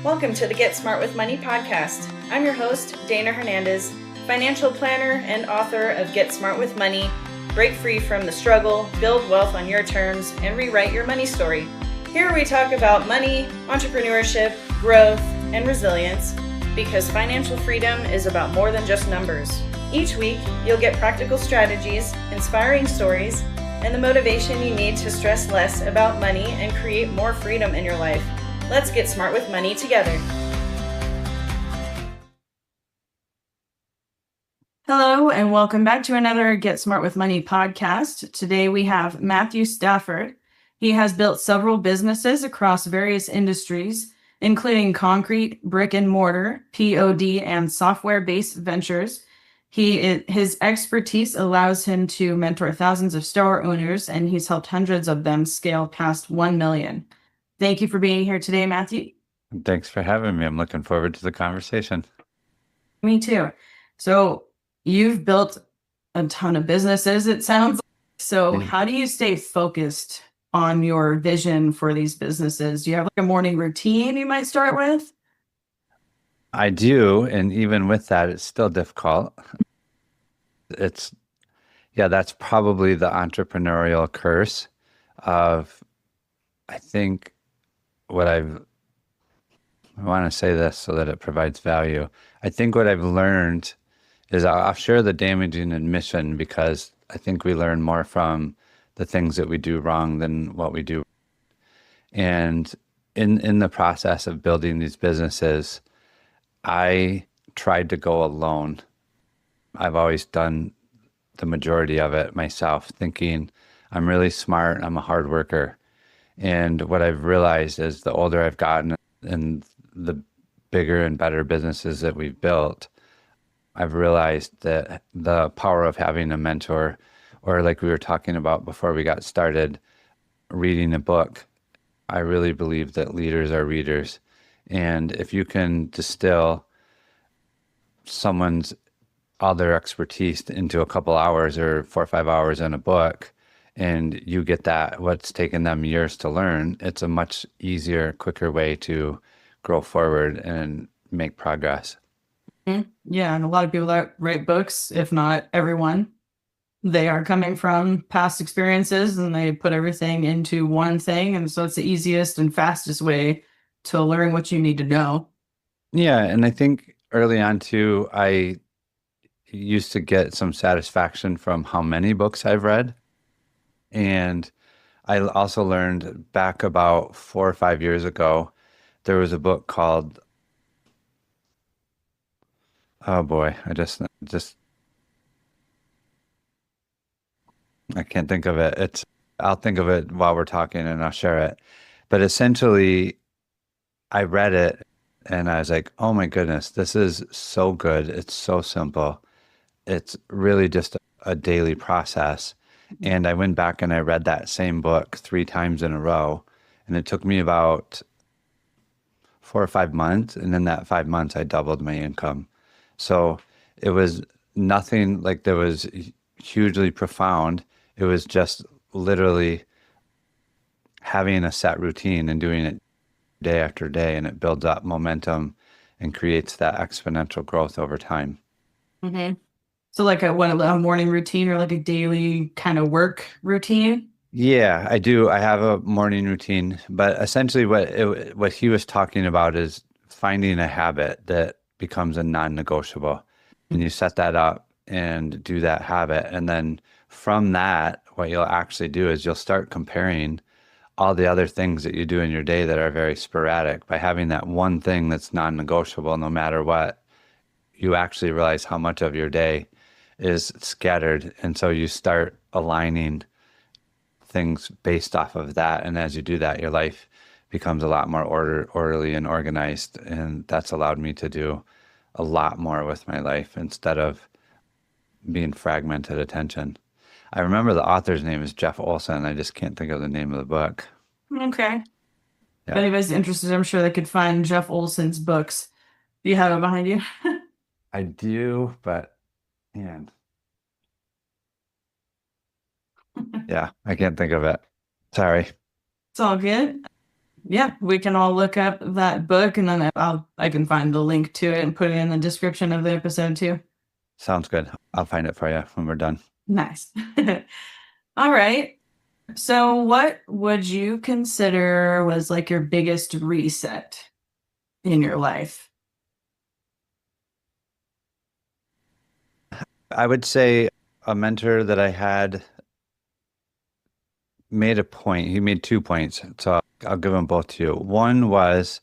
Welcome to the Get Smart with Money podcast. I'm your host, Dana Hernandez, financial planner and author of Get Smart with Money, Break Free from the Struggle, Build Wealth on Your Terms, and Rewrite Your Money Story. Here we talk about money, entrepreneurship, growth, and resilience, because financial freedom is about more than just numbers. Each week, you'll get practical strategies, inspiring stories, and the motivation you need to stress less about money and create more freedom in your life. Let's get smart with money together. Hello, and welcome back to another Get Smart with Money podcast. Today we have Matthew Stafford. He has built several businesses across various industries, including concrete, brick-and-mortar, POD, and software-based ventures. His expertise allows him to mentor thousands of store owners, and he's helped hundreds of them scale past 1 million. Thank you for being here today, Matthew. Thanks for having me. I'm looking forward to the conversation. Me too. So you've built a ton of businesses, it sounds like. So how do you stay focused on your vision for these businesses? Do you have like a morning routine you might start with? I do, and even with that, it's still difficult. That's probably the entrepreneurial curse of, I think, I want to say this so that it provides value. I think what I've learned is I'll share the damaging admission, because I think we learn more from the things that we do wrong than what we do. And in the process of building these businesses, I tried to go alone. I've always done the majority of it myself, thinking I'm really smart, I'm a hard worker. And what I've realized is the older I've gotten and the bigger and better businesses that we've built, I've realized that the power of having a mentor, or like we were talking about before we got started, reading a book. I really believe that leaders are readers. And if you can distill all their expertise into a couple hours or 4 or 5 hours in a book, and you get that, what's taken them years to learn, it's a much easier, quicker way to grow forward and make progress. Yeah, and a lot of people that write books, if not everyone, they are coming from past experiences and they put everything into one thing. And so it's the easiest and fastest way to learn what you need to know. Yeah, and I think early on too, I used to get some satisfaction from how many books I've read. And I also learned back about 4 or 5 years ago, there was a book called, oh boy, I can't think of it. I'll think of it while we're talking and I'll share it. But essentially, I read it and I was like, oh my goodness, this is so good. It's so simple. It's really just a daily process. And I went back and I read that same book 3 times in a row. And it took me about 4 or 5 months. And in that 5 months, I doubled my income. So it was nothing like that was hugely profound. It was just literally having a set routine and doing it day after day, and it builds up momentum and creates that exponential growth over time. Mm-hmm. So like a morning routine or like a daily kind of work routine? Yeah, I do. I have a morning routine, but essentially what he was talking about is finding a habit that becomes a non-negotiable. And you set that up and do that habit. And then from that, what you'll actually do is you'll start comparing all the other things that you do in your day that are very sporadic. By having that one thing that's non-negotiable no matter what, you actually realize how much of your day is scattered. And so you start aligning things based off of that. And as you do that, your life becomes a lot more orderly and organized. And that's allowed me to do a lot more with my life instead of being fragmented attention. I remember the author's name is Jeff Olson. I just can't think of the name of the book. Okay. Yeah. If anybody's interested, I'm sure they could find Jeff Olson's books. Do you have it behind you? I do, but man. Yeah, I can't think of it. Sorry. It's all good. Yeah, we can all look up that book, and then I can find the link to it and put it in the description of the episode too. Sounds good. I'll find it for you when we're done. Nice. All right. So what would you consider was like your biggest reset in your life? I would say a mentor that I had made a point. He made 2 points. So I'll give them both to you. One was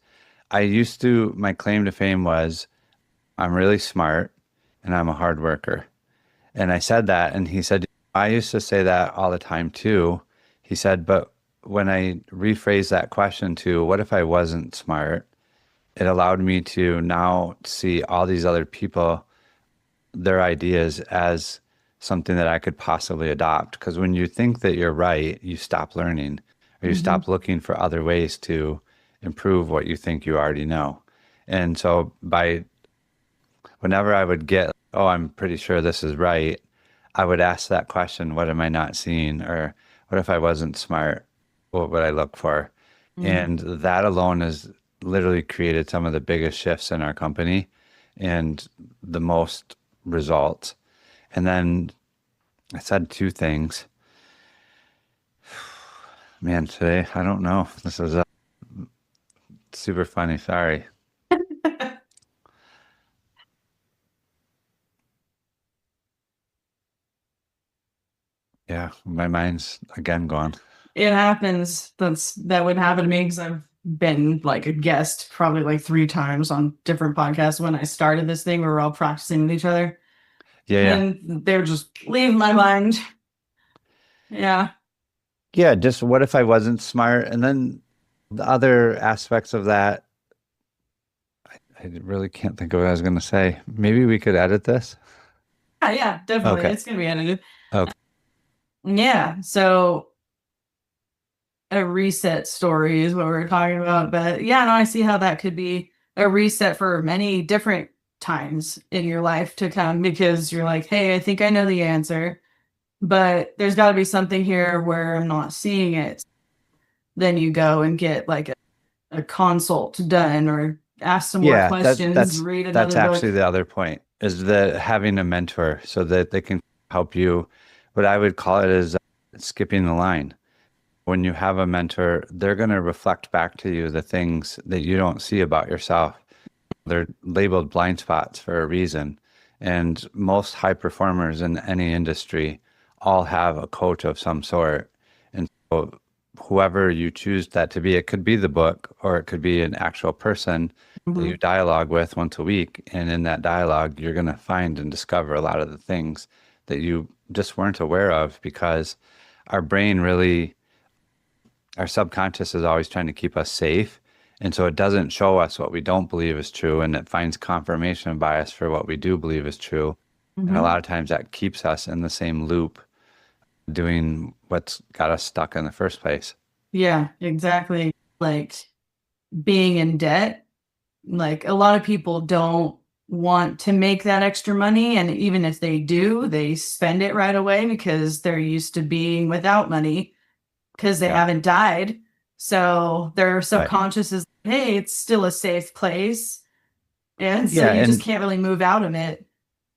my claim to fame was I'm really smart and I'm a hard worker. And I said that, and he said, I used to say that all the time too. He said, but when I rephrased that question to what if I wasn't smart, it allowed me to now see all these other people, their ideas as something that I could possibly adopt. Because when you think that you're right, you stop learning or you Mm-hmm. stop looking for other ways to improve what you think you already know. And so whenever I would get, oh, I'm pretty sure this is right, I would ask that question, what am I not seeing? Or what if I wasn't smart? What would I look for? Mm-hmm. And that alone has literally created some of the biggest shifts in our company and the most results. And then I said two things. Man, today, I don't know. This is super funny. Sorry. Yeah, my mind's again gone. It happens. That would happen to me because I've been like a guest probably like 3 times on different podcasts. When I started this thing, we were all practicing with each other, Yeah, yeah. and they're just leaving my mind. Yeah. Yeah, just what if I wasn't smart? And then the other aspects of that, I really can't think of what I was going to say. Maybe we could edit this. Yeah, yeah, definitely. Okay. It's gonna be edited. Okay. Yeah. So a reset story is what we're talking about. But yeah, no, I see how that could be a reset for many different times in your life to come because you're like, hey, I think I know the answer, but there's got to be something here where I'm not seeing it. Then you go and get like a consult done or ask some more Yeah, questions, read that's another book. actually the other point is the having a mentor so that they can help you. What I would call it is skipping the line. When you have a mentor, they're going to reflect back to you the things that you don't see about yourself. They're labeled blind spots for a reason. And most high performers in any industry all have a coach of some sort. And so whoever you choose that to be, it could be the book or it could be an actual person that Mhm. you dialogue with once a week. And in that dialogue, you're going to find and discover a lot of the things that you just weren't aware of because our brain really, our subconscious is always trying to keep us safe. And so it doesn't show us what we don't believe is true, and it finds confirmation bias for what we do believe is true. And a Mhm. lot of times that keeps us in the same loop doing what's got us stuck in the first place. Yeah, exactly. Like being in debt, like a lot of people don't want to make that extra money. And even if they do, they spend it right away because they're used to being without money because they Yeah. haven't died. So their Right. subconscious is, hey, it's still a safe place. And so Yeah. you just And can't really move out of it.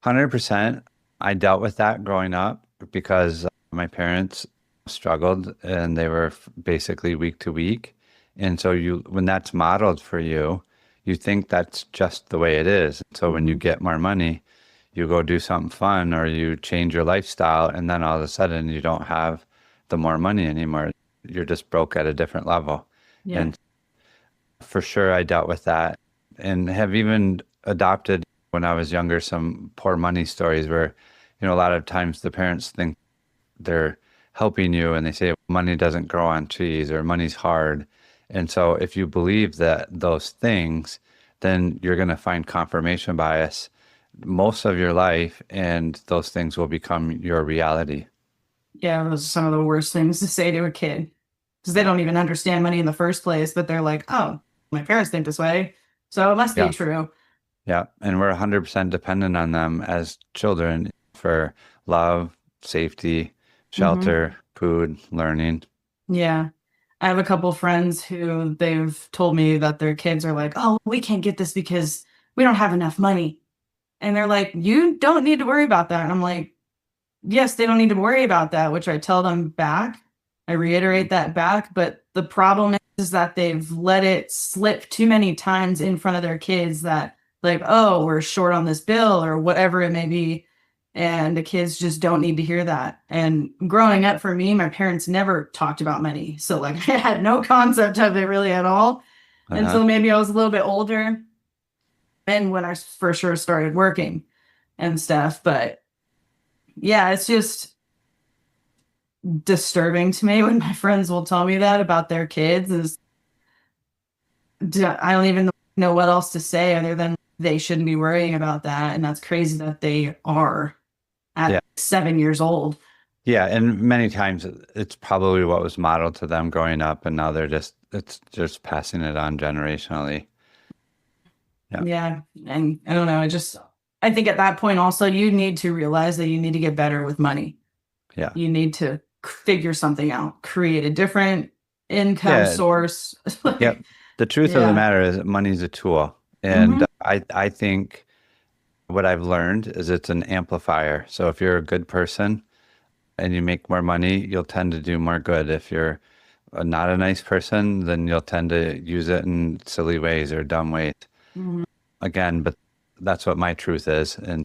100%, I dealt with that growing up because my parents struggled and they were basically week to week. And so when that's modeled for you, you think that's just the way it is. So when you Mhm. get more money, you go do something fun or you change your lifestyle, and then all of a sudden you don't have the more money anymore. You're just broke at a different level. Yeah. And for sure, I dealt with that and have even adopted when I was younger some poor money stories where, a lot of times the parents think they're helping you and they say money doesn't grow on trees or money's hard. And so if you believe that those things, then you're going to find confirmation bias most of your life and those things will become your reality. Yeah. Those are some of the worst things to say to a kid because they Yeah. don't even understand money in the first place, but they're like, oh, my parents think this way. So it must be Yeah. true. Yeah. And we're 100% dependent on them as children for love, safety, Hmm. shelter, food, learning. Yeah. I have a couple friends who they've told me that their kids are like, oh, we can't get this because we don't have enough money. And they're like, you don't need to worry about that. And I'm like, yes, they don't need to worry about that, which I tell them back. I reiterate that back. But the problem is that they've let it slip too many times in front of their kids that, like, oh, we're short on this bill or whatever it may be. And the kids just don't need to hear that. And growing up for me, my parents never talked about money. So, like, I had no concept of it really at all Uh-huh. until maybe I was a little bit older and when I for sure started working and stuff. But yeah, it's just disturbing to me when my friends will tell me that about their kids is I don't even know what else to say other than they shouldn't be worrying about that. And that's crazy that they are at Yeah. 7 years old. Yeah. And many times it's probably what was modeled to them growing up, and now it's just passing it on generationally. Yeah. Yeah. And I don't know. I think at that point also you need to realize that you need to get better with money. Yeah. You need to figure something out, create a different income Yeah. source. Yeah. Like, The truth of the yeah. matter is that money's a tool. And Hmm. I think what I've learned is it's an amplifier. So if you're a good person and you make more money, you'll tend to do more good. If you're not a nice person, then you'll tend to use it in silly ways or dumb ways. Hmm. Again, but that's what my truth is. And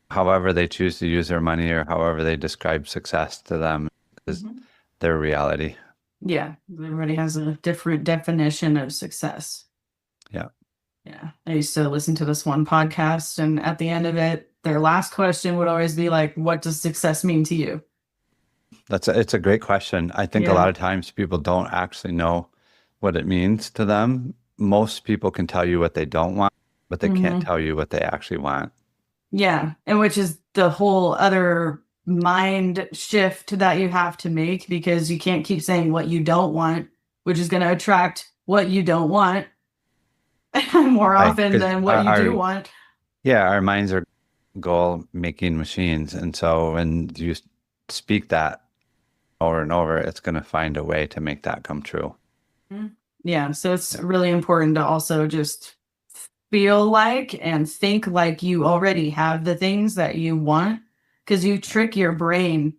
however they choose to use their money or however they describe success to them is Hmm. their reality. Yeah. Everybody has a different definition of success. Yeah. Yeah. I used to listen to this one podcast, and at the end of it, their last question would always be like, what does success mean to you? It's a great question. I think a lot Yeah. of times people don't actually know what it means to them. Most people can tell you what they don't want, but they can't Hmm. tell you what they actually want. Yeah. And which is the whole other mind shift that you have to make because you can't keep saying what you don't want, which is going to attract what you don't want more Right. often Because than what you do want. yeah, our minds are goal making machines. And so when you speak that over and over, it's going to find a way to make that come true. Mhm. Yeah. So it's Yeah. really important to also just feel like and think like you already have the things that you want because you trick your brain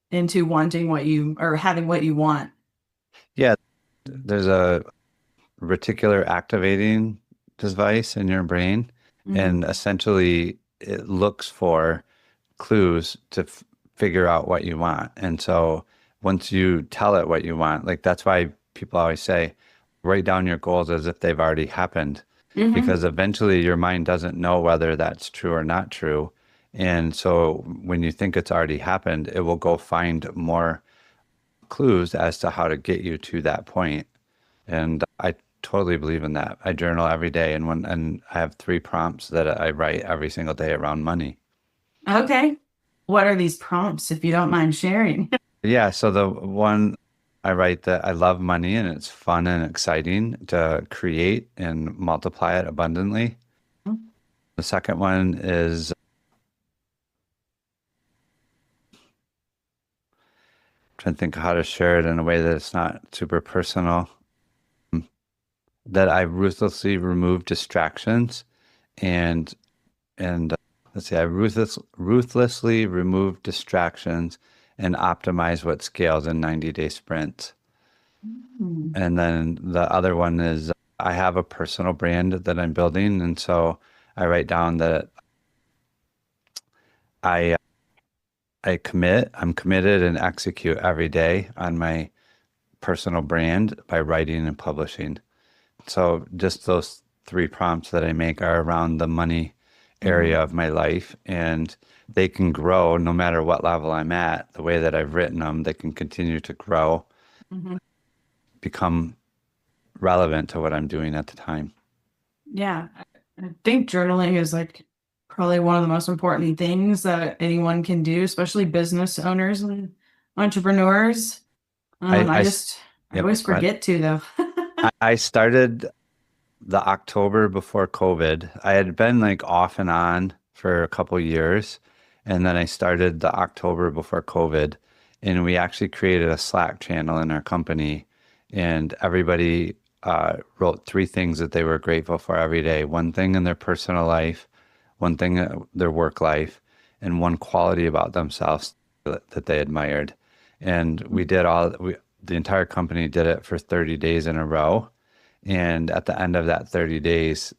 into wanting what you or having what you want. Yeah. There's a reticular activating device in your brain, Hmm. and essentially it looks for clues to figure out what you want. And so once you tell it what you want, like that's why people always say, write down your goals as if they've already happened, Hmm. because eventually your mind doesn't know whether that's true or not true. And so when you think it's already happened, it will go find more clues as to how to get you to that point. And I totally believe in that. I journal every day, and I have 3 prompts that I write every single day around money. Okay. What are these prompts, if you don't mind sharing? Yeah, so the one I write that I love money and it's fun and exciting to create and multiply it abundantly. The second one is trying to think of how to share it in a way that it's not super personal. That I ruthlessly remove distractions and and let's see, I ruthlessly remove distractions and optimize what scales in 90-day sprints. Mm. And then the other one is I have a personal brand that I'm building, and so I write down that I I'm committed and execute every day on my personal brand by writing and publishing. So just those 3 prompts that I make are around the money Mhm. area of my life, and they can grow no matter what level I'm at. The way that I've written them, they can continue to grow, Mhm. become relevant to what I'm doing at the time. Yeah. I think journaling is like probably one of the most important things that anyone can do, especially business owners and entrepreneurs. I, I, I s- just, I yep, always go ahead. forget to though. I started the October before COVID. I had been like off and on for a couple years, and then I started the October before COVID. And we actually created a Slack channel in our company, and everybody wrote three things that they were grateful for every day. One thing in their personal life, one thing in their work life, and one quality about themselves that they admired. And the entire company did it for 30 days in a row. And at the end of that 30 days,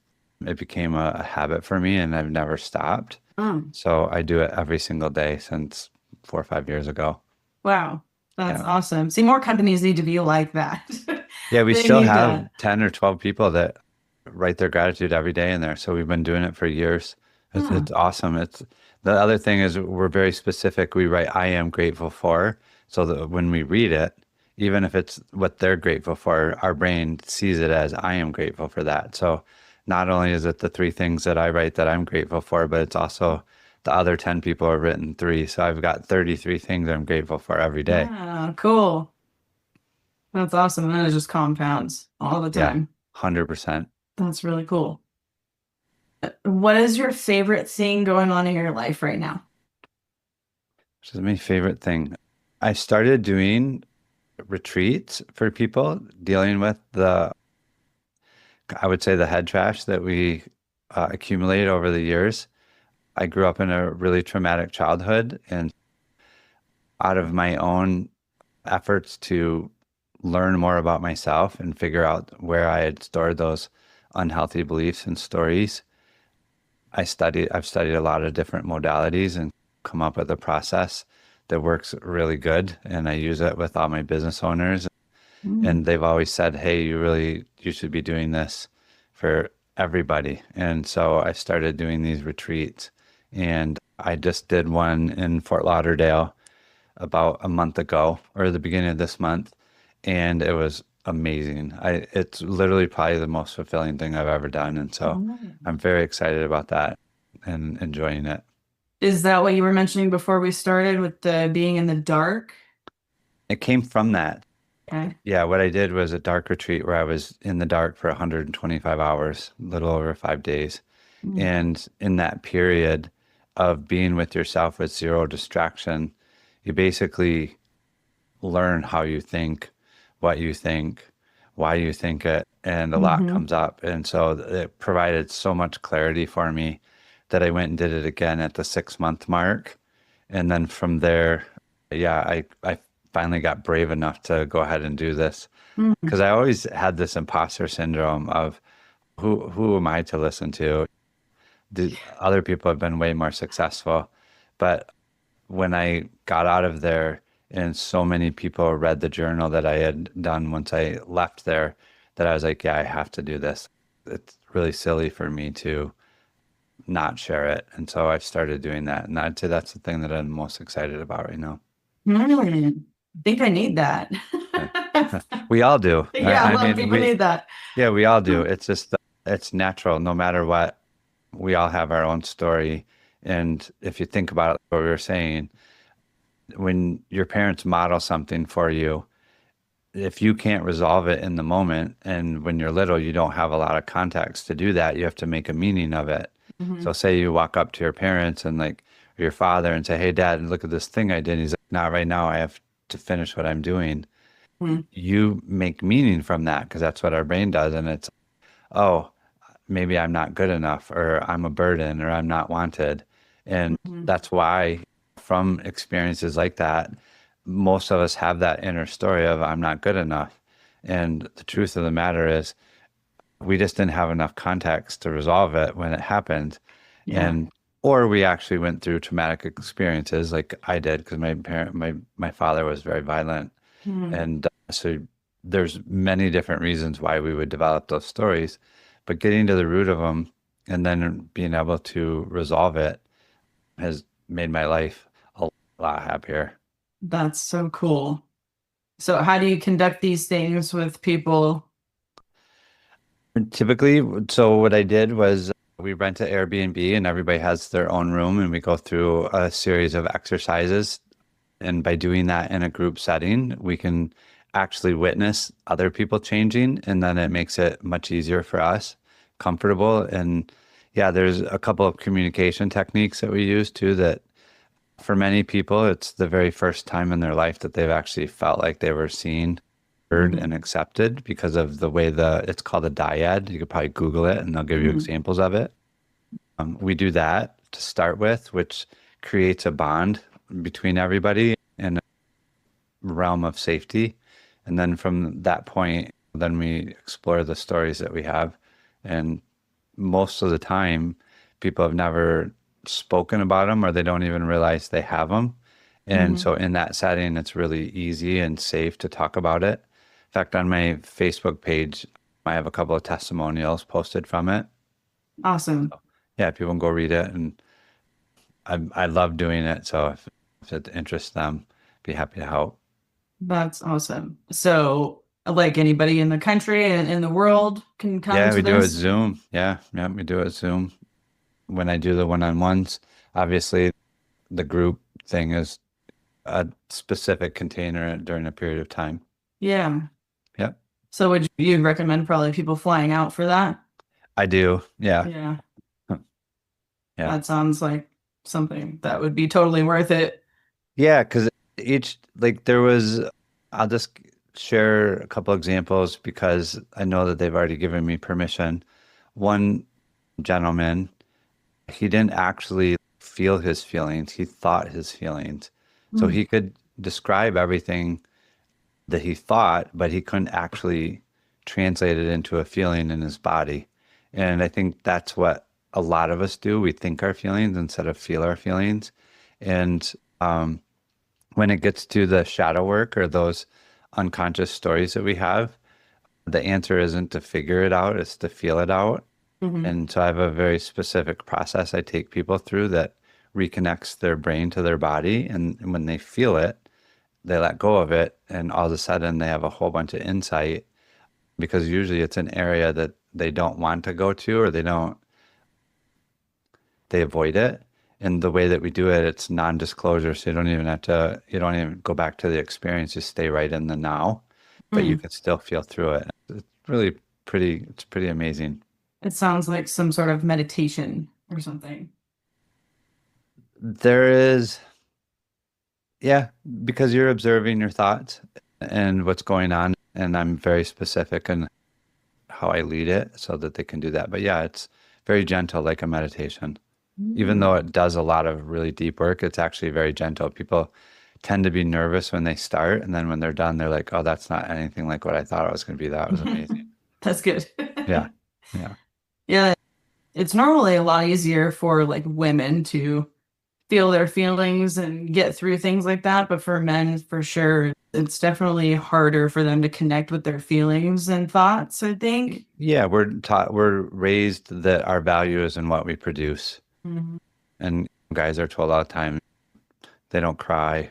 it became a habit for me, and I've never stopped. Mm. So I do it every single day since 4 or 5 years ago. Wow. That's Yeah. awesome. See, more companies need to be like that. Yeah, we They still need have that. 10 or 12 people that write their gratitude every day in there. So we've been doing it for years. Hmm. It's awesome. It's the other thing is we're very specific. We write I am grateful for, so that when we read it, even if it's what they're grateful for, our brain sees it as I am grateful for that. So not only is it the three things that I write that I'm grateful for, but it's also the other 10 people have written three. So I've got 33 things I'm grateful for every day. Wow, cool. That's awesome. And then it just compounds all the Yeah, time. 100%. That's really cool. What is your favorite thing going on in your life right now? Which is my favorite thing. I started doing retreats for people dealing with I would say the head trash that we accumulate over the years. I grew up in a really traumatic childhood, and out of my own efforts to learn more about myself and figure out where I had stored those unhealthy beliefs and stories, I've studied a lot of different modalities and come up with a process that works really good. And I use it with all my business owners. Mm. And they've always said, hey, you should be doing this for everybody. And so I started doing these retreats. And I just did one in Fort Lauderdale about a month ago, or the beginning of this month. And it was amazing. It's literally probably the most fulfilling thing I've ever done. And so Oh. I'm very excited about that and enjoying it. Is that what you were mentioning before we started with the being in the dark? It came from that. Okay. Yeah, what I did was a dark retreat where I was in the dark for 125 hours, a little over 5 days. Mm. And in that period of being with yourself with zero distraction, you basically learn how you think, what you think, why you think it, and a lot Mm-hmm. comes up. And so it provided so much clarity for me that I went and did it again at the 6 month mark. And then from there, yeah, I finally got brave enough to go ahead and do this Mm. because I always had this imposter syndrome of who am I to listen to? Other people have been way more successful. But when I got out of there and so many people read the journal that I had done once I left there, that I was like, yeah, I have to do this. It's really silly for me to not share it. And so I started doing that. And I'd say that's the thing that I'm most excited about right now. Mm. I think I need that. Yeah. We all do. Yeah, a I lot of mean, people need that. yeah, we all do. It's just, it's natural. No matter what, we all have our own story. And if you think about it, what we were saying, when your parents model something for you, if you can't resolve it in the moment, and when you're little, you don't have a lot of context to do that, you have to make a meaning of it. Hmm. So say you walk up to your parents and like or your father and say, hey, Dad, look at this thing I did. He's like, not right now. I have to finish what I'm doing. Mm. You make meaning from that because that's what our brain does. And it's, oh, maybe I'm not good enough, or I'm a burden, or I'm not wanted. And Mhm. that's why, from experiences like that, most of us have that inner story of I'm not good enough. And the truth of the matter is, we just didn't have enough context to resolve it when it happened. Yeah. And or we actually went through traumatic experiences like I did because my father was very violent. Mm. And so there's many different reasons why we would develop those stories, but getting to the root of them and then being able to resolve it has made my life a lot happier. That's so cool. So how do you conduct these things with people? Typically, so what I did was we rent an Airbnb and everybody has their own room and we go through a series of exercises. And by doing that in a group setting, we can actually witness other people changing, and then it makes it much easier for us, comfortable. And yeah, there's a couple of communication techniques that we use too that For many people, it's the very first time in their life that they've actually felt like they were seen, heard, Mhm. and accepted because of the way it's called a dyad. You could probably Google it and they'll give you Mhm. examples of it. We do that to start with, which creates a bond between everybody in a realm of safety. And then from that point, then we explore the stories that we have. And most of the time, people have never spoken about them or they don't even realize they have them. And Mhm. so in that setting, it's really easy and safe to talk about it. In fact, on my Facebook page, I have a couple of testimonials posted from it. Awesome. Yeah, people can go read it. And I love doing it. So if it interests them, be happy to help. That's awesome. So, like anybody in the country and in the world can come Yeah, to we do it this? Zoom. Yeah, we do it Zoom. When I do the one-on-ones, obviously the group thing is a specific container during a period of time. Yeah. Yep, So would you recommend probably people flying out for that? I do. Yeah, Yeah. yeah, That sounds like something that would be totally worth it. yeah. Because I'll just share a couple examples because I know that they've already given me permission. One gentleman, he didn't actually feel his feelings. He thought his feelings. So Mm. he could describe everything that he thought, but he couldn't actually translate it into a feeling in his body. And I think that's what a lot of us do. We think our feelings instead of feel our feelings. And when it gets to the shadow work or those unconscious stories that we have, the answer isn't to figure it out, it's to feel it out. Mhm. And so I have a very specific process I take people through that reconnects their brain to their body. And when they feel it, they let go of it, and all of a sudden they have a whole bunch of insight because usually it's an area that they don't want to go to or they avoid it. And the way that we do it, it's non-disclosure, so you don't even go back to the experience, just stay right in the now, but you Mm. can still feel through it. It's pretty amazing. It sounds like some sort of meditation or something. There is, yeah, because you're observing your thoughts and what's going on, and I'm very specific in how I lead it so that they can do that. But yeah, it's very gentle, like a meditation. Even Mm. though it does a lot of really deep work, it's actually very gentle. People tend to be nervous when they start, and then when they're done, they're like, "Oh, that's not anything like what I thought it was going to be. That was amazing." That's good. Yeah, yeah, Yeah, it's normally a lot easier for like women to feel their feelings and get through things like that, but for men, for sure, it's definitely harder for them to connect with their feelings and thoughts, I think. yeah. We're raised that our value is in what we produce, Mhm. and guys are told all the time they don't cry,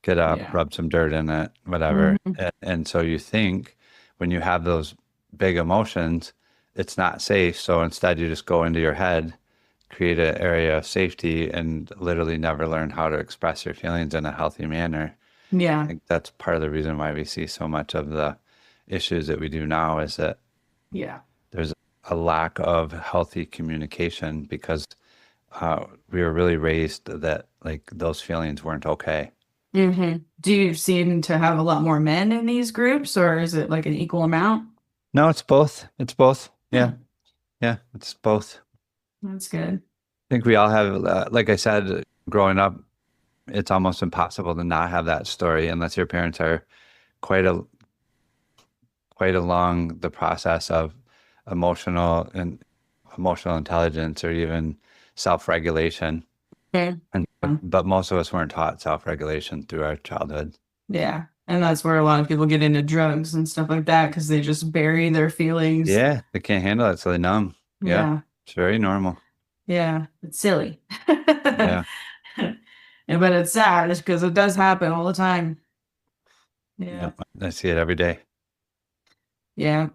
get up, Yeah. rub some dirt in it, whatever. Mhm. And so you think when you have those big emotions, it's not safe. So instead, you just go into your head, create an area of safety, and literally never learn how to express your feelings in a healthy manner. I Yeah. think that's part of the reason why we see so much of the issues that we do now is that Yeah. there's a lack of healthy communication because we were really raised that like those feelings weren't okay. Do you seem to have a lot more men in these groups, or is it like an equal amount? No, it's both. It's both. Yeah, Yeah. Yeah. It's both. that's good. I think we all have, like I said, growing up, it's almost impossible to not have that story unless your parents are quite a quite along the process of emotional and emotional intelligence or even self-regulation. Okay. And but most of us weren't taught self-regulation through our childhood. Yeah. And that's where a lot of people get into drugs and stuff like that because they just bury their feelings. Yeah, they can't handle it, so they numb. Yeah, Yeah. it's very normal. Yeah. It's silly. Yeah, But it's sad because it does happen all the time. yeah, Yeah. I see it every day. Yeah.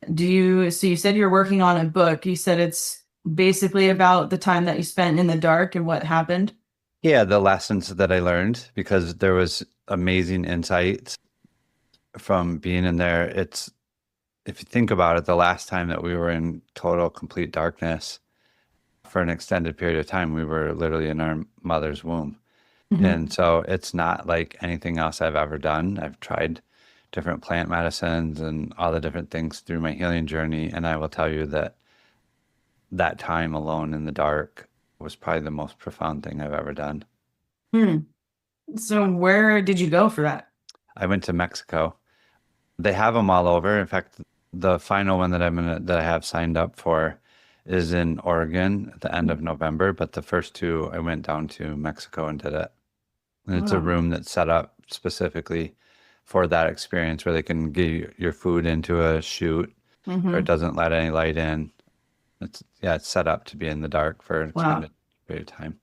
So you said you're working on a book. You said it's basically about the time that you spent in the dark and what happened. Yeah, the lessons that I learned because there was amazing insights from being in there. It's if you think about it, the last time that we were in total complete darkness for an extended period of time. We were literally in our mother's womb. Mhm. And so it's not like anything else I've ever done. I've tried different plant medicines and all the different things through my healing journey. And I will tell you that that time alone in the dark was probably the most profound thing I've ever done. Hmm. So where did you go for that? I went to Mexico. They have them all over. In fact, the final one that that I have signed up for is in Oregon at the end of November, but the first two I went down to Mexico and did it. And it's a Wow. room that's set up specifically for that experience where they can get your food into a chute where it Hmm. doesn't let any light in. It's set up to be in the dark for an Wow. extended period of time.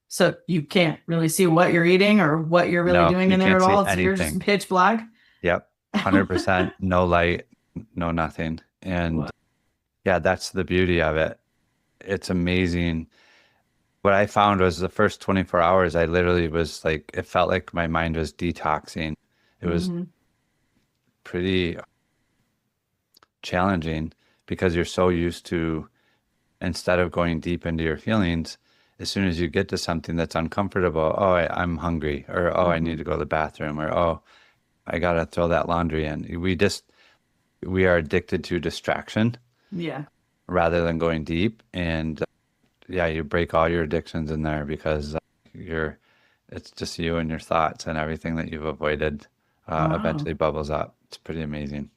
So you can't really see what you're eating or what you're really No, doing you in there can't at see all. You're just anything. pitch black. Yep. 100% no light, no nothing. And Wow. yeah, that's the beauty of it. It's amazing. What I found was the first 24 hours, I literally was like, it felt like my mind was detoxing. It was Hmm. pretty challenging because you're so used to, instead of going deep into your feelings, as soon as you get to something that's uncomfortable, oh, I'm hungry, or oh, I Hmm. need to go to the bathroom, or oh, I gotta throw that laundry in. We are addicted to distraction Yeah. rather than going deep. And yeah, you break all your addictions in there because you're, it's just you and your thoughts, and everything that you've avoided Wow. eventually bubbles up. It's pretty amazing.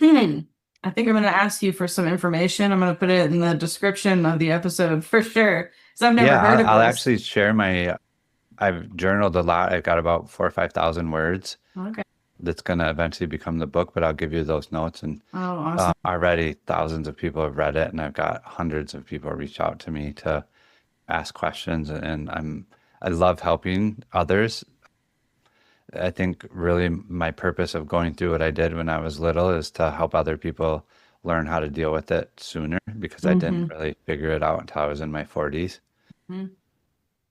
Hmm. I think I'm going to ask you for some information. I'm going to put it in the description of the episode for sure, because I've never Yeah, heard of I'll this. actually share I've journaled a lot. I've got about 4 or 5 thousand words Okay. that's going to eventually become the book, but I'll give you those notes. And Oh, awesome. already thousands of people have read it, and I've got hundreds of people reach out to me to ask questions. And I love helping others. I think really my purpose of going through what I did when I was little is to help other people learn how to deal with it sooner because I didn't Hmm. really figure it out until I was in my 40s.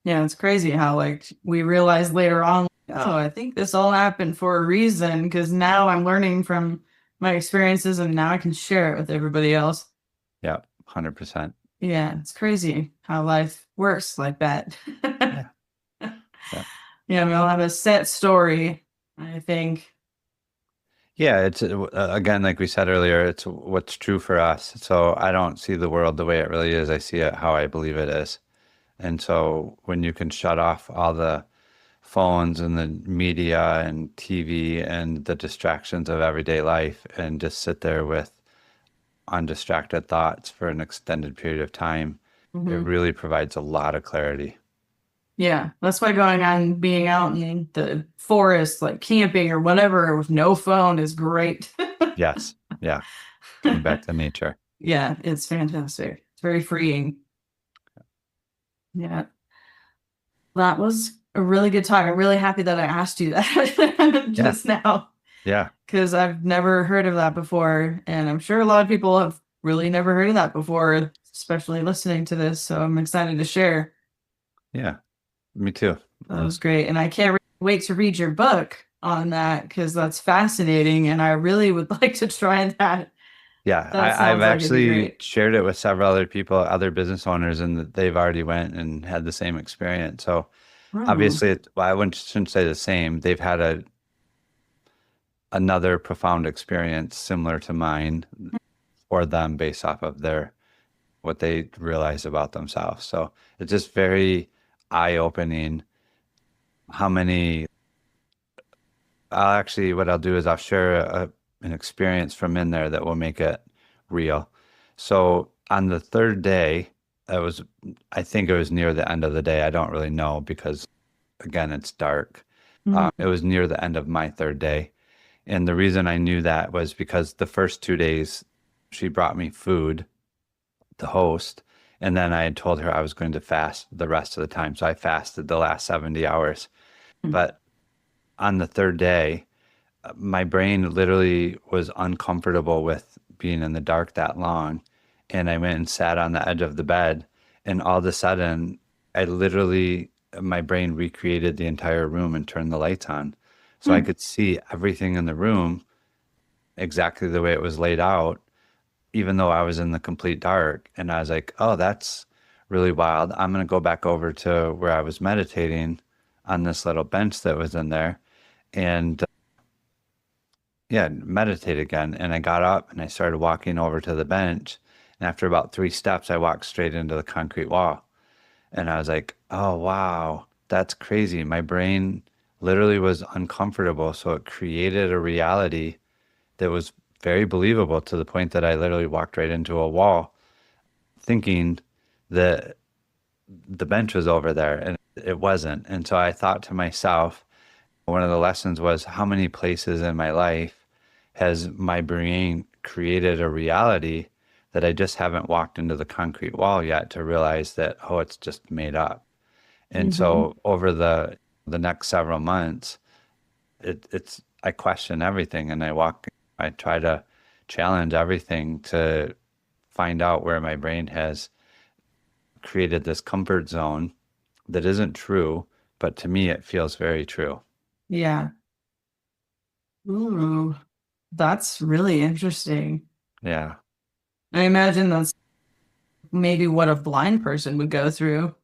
Yeah, it's crazy how like we realize later on, oh, I think this all happened for a reason because now I'm learning from my experiences and now I can share it with everybody else. Yeah, 100%. Yeah, it's crazy how life works like that. Yeah. Yeah. Yeah, we all have a set story, I think. Yeah, it's again, like we said earlier, it's what's true for us. So I don't see the world the way it really is. I see it how I believe it is. And so when you can shut off all the phones and the media and TV and the distractions of everyday life and just sit there with undistracted thoughts for an extended period of time, it Hmm. really provides a lot of clarity. Yeah, that's why going on being out in the forest, like camping or whatever, with no phone is great. Yes. Yeah. Getting back to nature. Yeah, it's fantastic. It's very freeing. Yeah, that was a really good talk. I'm really happy that I asked you that Yeah. just now Yeah. because I've never heard of that before. And I'm sure a lot of people have really never heard of that before, especially listening to this. So I'm excited to share. Yeah. Me too. That was great. And I can't wait to read your book on that because that's fascinating. And I really would like to try that. Yeah, That I've sounds like it'd be actually great. shared it with several other people, other business owners, and they've already went and had the same experience. So Hmm. obviously, well, I wouldn't shouldn't say the same. They've had another profound experience similar to mine for them based off of their what they realize about themselves. So it's just very eye-opening how many what I'll do is I'll share an experience from in there that will make it real. So on the third day, I think it was near the end of the day. I don't really know because, again, it's dark. It was near the end of my third day. And the reason I knew that was because the first 2 days, she brought me food, the host, and then I had told her I was going to fast the rest of the time. So I fasted the last 70 hours. But on the third day, my brain literally was uncomfortable with being in the dark that long. And I went and sat on the edge of the bed. And all of a sudden, my brain recreated the entire room and turned the lights on. So I could see everything in the room exactly the way it was laid out, even though I was in the complete dark. And I was like, oh, that's really wild. I'm going to go back over to where I was meditating on this little bench that was in there and yeah, meditate again. And I got up and I started walking over to the bench. And after about 3 steps, I walked straight into the concrete wall. And I was like, oh, wow, that's crazy. My brain literally was uncomfortable. So it created a reality that was very believable to the point that I literally walked right into a wall thinking that the bench was over there and it wasn't. And so I thought to myself, one of the lessons was how many places in my life has my brain created a reality that I just haven't walked into the concrete wall yet to realize that, oh, it's just made up. And so over the next several months, I question everything and I try to challenge everything to find out where my brain has created this comfort zone that isn't true, but to me it feels very true. Yeah. Ooh, that's really interesting. Yeah. I imagine that's maybe what a blind person would go through.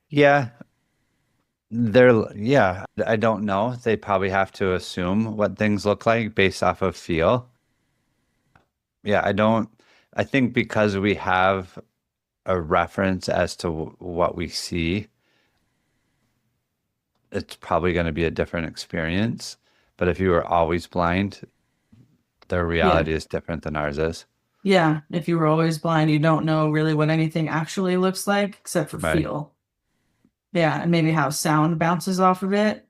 Yeah. I don't know. They probably have to assume what things look like based off of feel. Yeah, I think because we have a reference as to what we see, it's probably going to be a different experience. But if you were always blind, their reality is different than ours is. Yeah, if you were always blind, you don't know really what anything actually looks like except for Right. feel. Yeah, and maybe how sound bounces off of it.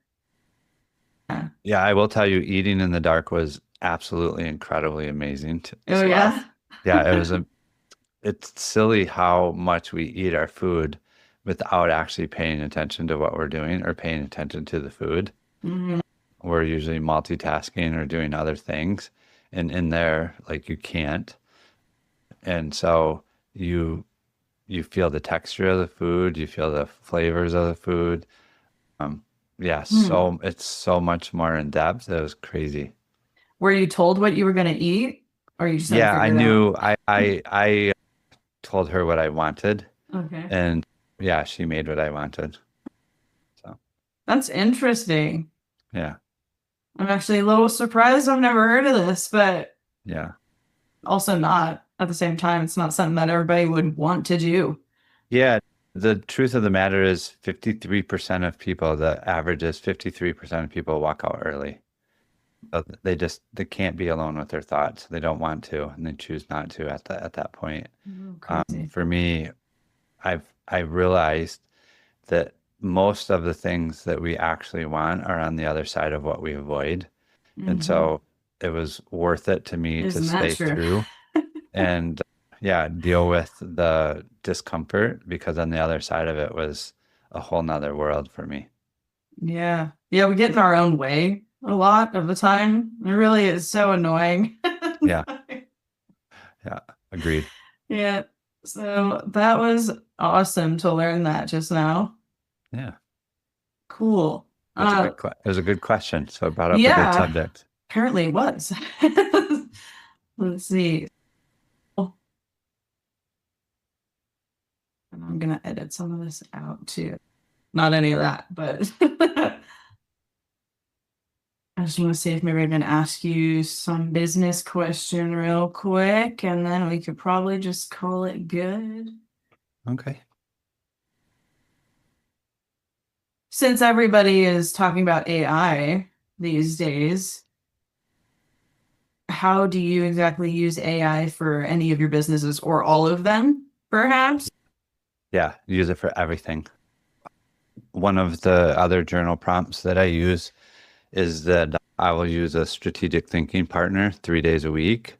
Yeah. Yeah, I will tell you, eating in the dark was absolutely incredibly amazing Oh, as well. yeah. Yeah, it's silly how much we eat our food without actually paying attention to what we're doing or paying attention to the food. Mhm. We're usually multitasking or doing other things. And in there, like you can't. And so you feel the texture of the food, you feel the flavors of the food. Yeah, so it's so much more in depth. It was crazy. Were you told what you were going to eat, or you just had to Yeah, I figure it out? knew I told her what I wanted, Okay. and yeah, she made what I wanted. So That's interesting. yeah, I'm actually a little surprised. I've never heard of this, but yeah, also not at the same time. It's not something that everybody would want to do. yeah. The truth of the matter is 53% of people, the average is 53% of people walk out early. They can't be alone with their thoughts. They don't want to, and they choose not to at that point. Crazy. For me, I realized that most of the things that we actually want are on the other side of what we avoid. And so it was worth it to me to Isn't that stay true? through and yeah, deal with the discomfort because on the other side of it was a whole nother world for me. Yeah. Yeah, we get in our own way a lot of the time. It really is so annoying. Yeah. Yeah. Agreed. Yeah. So that was awesome to learn that just now. Yeah. Cool. It was a good question. So it brought up a Yeah. good subject. Apparently it was. Let's see. And I'm gonna edit some of this out too. Not any of that, but I just want to see if maybe I can ask you some business question real quick, and then we could probably just call it good. Okay. Since everybody is talking about AI these days, how do you exactly use AI for any of your businesses or all of them, perhaps? Yeah. Use it for everything. One of the other journal prompts that I use is that I will use a strategic thinking partner 3 days a week,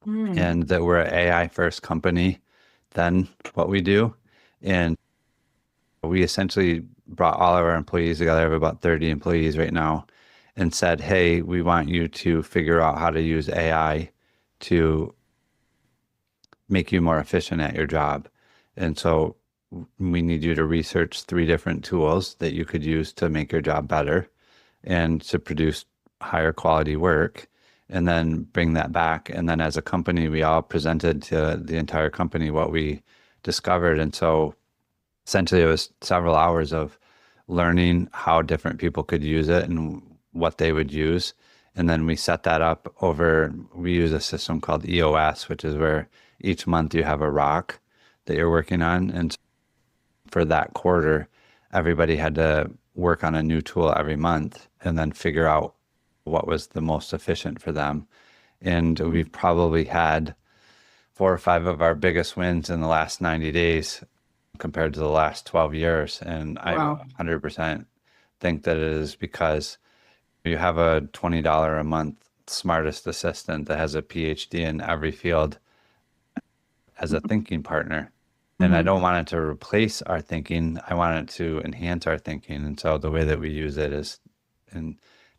and that we're an AI first company than what we do. And we essentially brought all of our employees together. I have about 30 employees right now and said, hey, we want you to figure out how to use AI to make you more efficient at your job. And so we need you to research 3 different tools that you could use to make your job better and to produce higher quality work, and then bring that back. And then as a company, we all presented to the entire company what we discovered. And so essentially it was several hours of learning how different people could use it and what they would use. And then we set that up we use a system called EOS, which is where each month you have a rock that you're working on. And for that quarter, everybody had to work on a new tool every month and then figure out what was the most efficient for them. And we've probably had 4 or 5 of our biggest wins in the last 90 days compared to the last 12 years. And Wow. I 100% think that it is because you have a $20 a month smartest assistant that has a PhD in every field as a thinking partner. And I don't want it to replace our thinking. I want it to enhance our thinking. And so the way that we use it is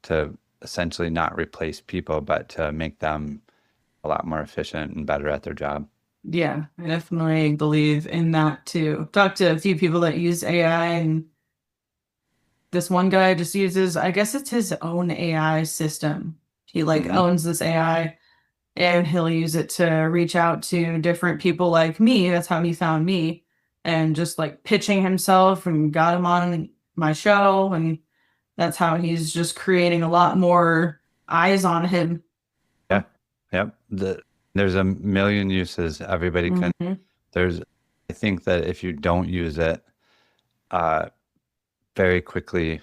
to essentially not replace people, but to make them a lot more efficient and better at their job. Yeah, I definitely believe in that too. Talked to a few people that use AI, and this one guy just uses, I guess it's his own AI system. He owns this AI, and he'll use it to reach out to different people like me. That's how he found me, and just pitching himself and got him on my show. And that's how he's just creating a lot more eyes on him. Yeah. Yep. There's a million uses everybody can. I think that if you don't use it, very quickly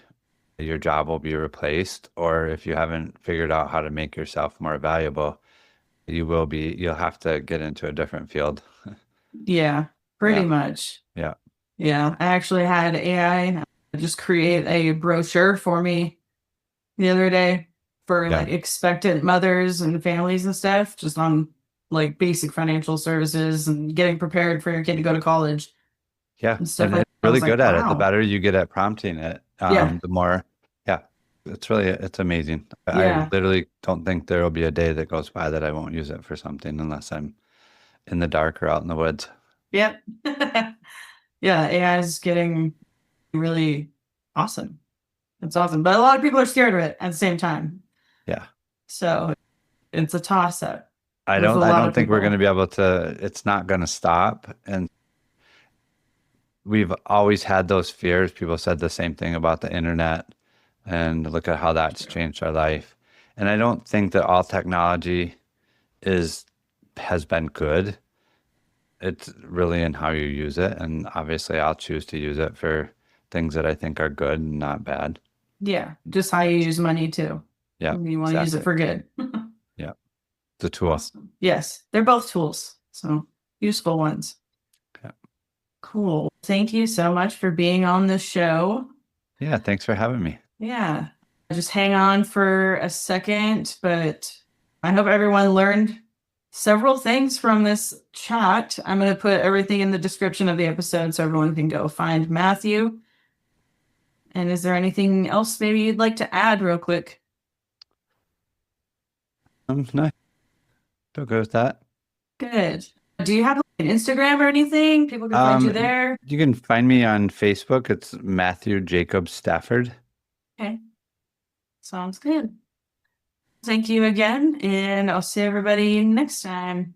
your job will be replaced. Or if you haven't figured out how to make yourself more valuable, you'll have to get into a different field. Yeah, pretty much. Yeah. Yeah. I actually had AI just create a brochure for me the other day for expectant mothers and families and stuff, just on basic financial services and getting prepared for your kid to go to college. Yeah. And stuff And like it's that. I really was good like, at it. The wow. better you get at prompting it, Yeah. the more, it's amazing. Yeah. I literally don't think there will be a day that goes by that I won't use it for something unless I'm in the dark or out in the woods. Yep. Yeah, AI is getting really awesome. It's awesome. But a lot of people are scared of it at the same time. Yeah. So it's a toss-up. I with a lot don't of think we're people. going to be able to, it's not going to stop. And we've always had those fears. People said the same thing about the internet, and look at how that's changed our life. And I don't think that all technology has been good. It's really in how you use it. And obviously I'll choose to use it for things that I think are good and not bad. Yeah, just how you use money too. Yeah. You want to use it for good. Yeah. The tool. Awesome. Yes, they're both tools. So useful ones. Yeah. Cool. Thank you so much for being on the show. Yeah. Thanks for having me. Yeah. Just hang on for a second, but I hope everyone learned several things from this chat. I'm going to put everything in the description of the episode so everyone can go find Matthew. And is there anything else maybe you'd like to add real quick? No. Don't go with that. Good. Do you have an Instagram or anything? People can find you there. You can find me on Facebook. It's Matthew Jacob Stafford. Okay. Sounds good. Thank you again, and I'll see everybody next time.